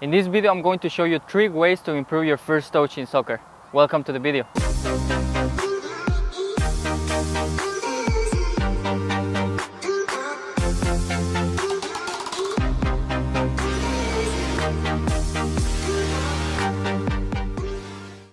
In this video I'm going to show you 3 ways to improve your first touch in soccer. Welcome to the video.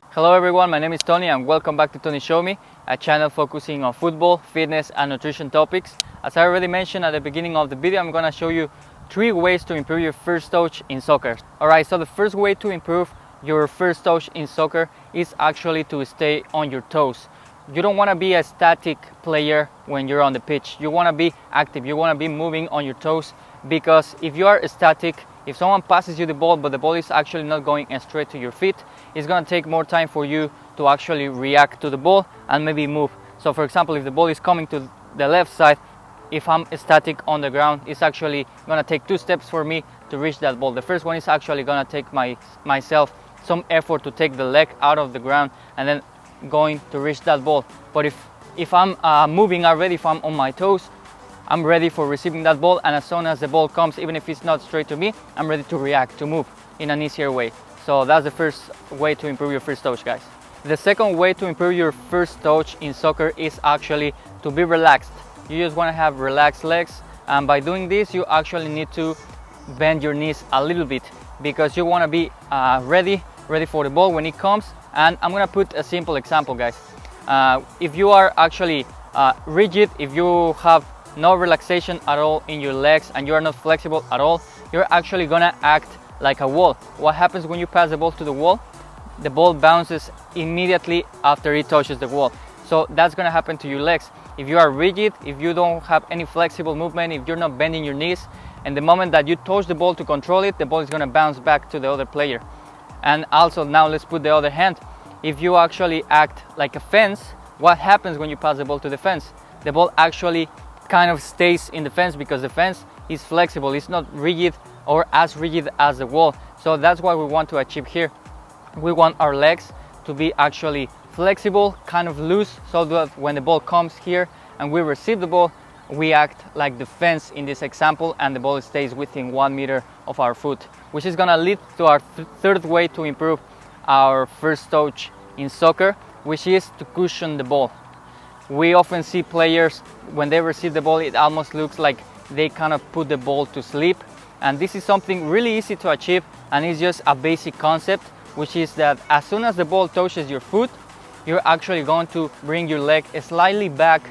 Hello everyone, my name is Tony and welcome back to Tony Show Me, a channel focusing on football, fitness and nutrition topics. As I already mentioned at the beginning of the video, I'm going to show you 3 ways to improve your first touch in soccer. Alright, so the first way to improve your first touch in soccer is actually to stay on your toes. You don't want to be a static player when you're on the pitch. You want to be active, you want to be moving on your toes, because if you are static, if someone passes you the ball but the ball is actually not going straight to your feet, it's going to take more time for you to actually react to the ball and maybe move. So for example, if the ball is coming to the left side, if I'm static on the ground, it's actually going to take 2 steps for me to reach that ball. The first one is actually going to take myself some effort to take the leg out of the ground and then going to reach that ball. But if I'm moving already, if I'm on my toes, I'm ready for receiving that ball, and as soon as the ball comes, even if it's not straight to me, I'm ready to react, to move in an easier way. So that's the first way to improve your first touch, guys. The second way to improve your first touch in soccer is actually to be relaxed. You just want to have relaxed legs, and by doing this you actually need to bend your knees a little bit, because you want to be ready for the ball when it comes. And I'm going to put a simple example, guys. If you are actually rigid, if you have no relaxation at all in your legs and you are not flexible at all, you're actually gonna act like a wall. What happens when you pass the ball to the wall? The ball bounces immediately after it touches the wall. So that's gonna happen to your legs. If you are rigid, if you don't have any flexible movement, if you're not bending your knees, and the moment that you touch the ball to control it, the ball is gonna bounce back to the other player. And also, now let's put the other hand. If you actually act like a fence, what happens when you pass the ball to the fence? The ball actually kind of stays in the fence, because the fence is flexible, it's not rigid or as rigid as the wall. So that's what we want to achieve here. We want our legs to be actually flexible, kind of loose, so that when the ball comes here and we receive the ball, we act like the fence in this example, and the ball stays within 1 meter of our foot, which is gonna lead to our third way to improve our first touch in soccer, which is to cushion the ball. We often see players, when they receive the ball, it almost looks like they kind of put the ball to sleep. And this is something really easy to achieve, and it's just a basic concept, which is that as soon as the ball touches your foot, you're actually going to bring your leg slightly back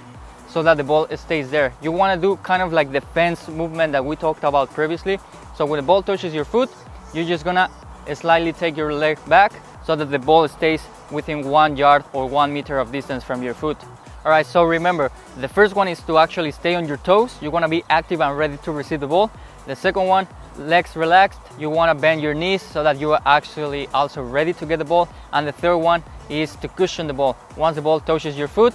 so that the ball stays there. You want to do kind of like the fence movement that we talked about previously. So when the ball touches your foot, you're just gonna slightly take your leg back so that the ball stays within 1 yard or 1 meter of distance from your foot. Alright, so remember, the first one is to actually stay on your toes. You want to be active and ready to receive the ball. The second one, legs relaxed. You want to bend your knees so that you are actually also ready to get the ball. And the third one is to cushion the ball. Once the ball touches your foot,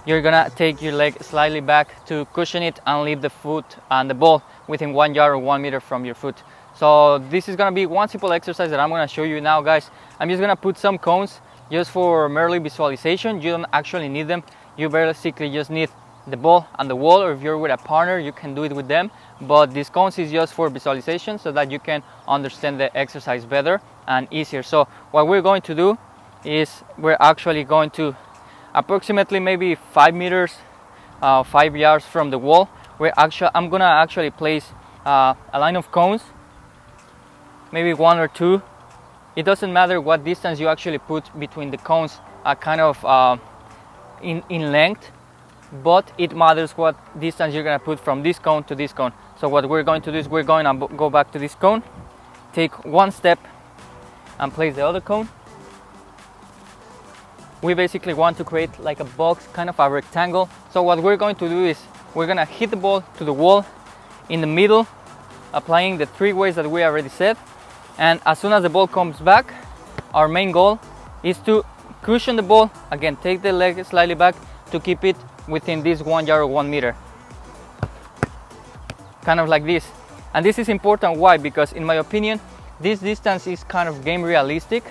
you're gonna take your leg slightly back to cushion it and leave the foot and the ball within 1 yard or 1 meter from your foot. So this is gonna be one simple exercise that I'm gonna show you now, guys. I'm just gonna put some cones just for merely visualization. You don't actually need them. You basically just need the ball and the wall, or if you're with a partner, you can do it with them. But this cones is just for visualization so that you can understand the exercise better and easier. So what we're going to do is we're actually going to approximately maybe 5 meters, 5 yards from the wall. I'm gonna actually place a line of cones, maybe 1 or 2. It doesn't matter what distance you actually put between the cones, kind of in length, but it matters what distance you're gonna put from this cone to this cone. So what we're going to do is we're going to go back to this cone, take 1 step and place the other cone. We basically want to create like a box, kind of a rectangle. So what we're going to do is we're gonna hit the ball to the wall in the middle, applying the 3 ways that we already said. And as soon as the ball comes back, our main goal is to cushion the ball. Again, take the leg slightly back to keep it within this 1 yard or 1 meter. Kind of like this. And this is important. Why? Because in my opinion, this distance is kind of game realistic.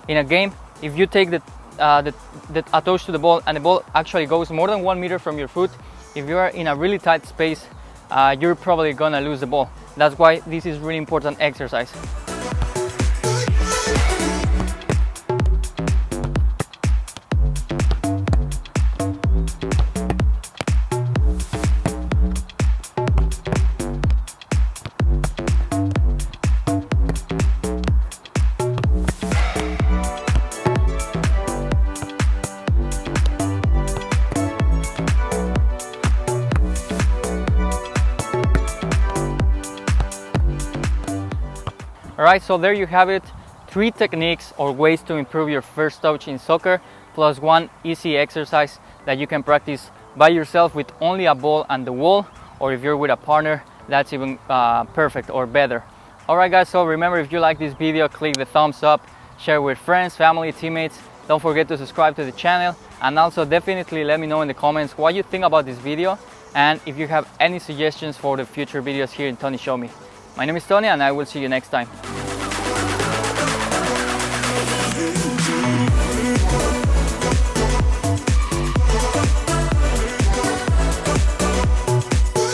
In a game, if you take a touch to the ball and the ball actually goes more than 1 meter from your foot, if you are in a really tight space, you're probably gonna lose the ball. That's why this is really important exercise. Alright, so there you have it. 3 techniques or ways to improve your first touch in soccer, plus 1 easy exercise that you can practice by yourself with only a ball and the wall, or if you're with a partner, that's even perfect or better. Alright guys, so remember, if you like this video, click the thumbs up, share with friends, family, teammates. Don't forget to subscribe to the channel, and also definitely let me know in the comments what you think about this video, and if you have any suggestions for the future videos here in Tony Show Me. My name is Tony, and I will see you next time.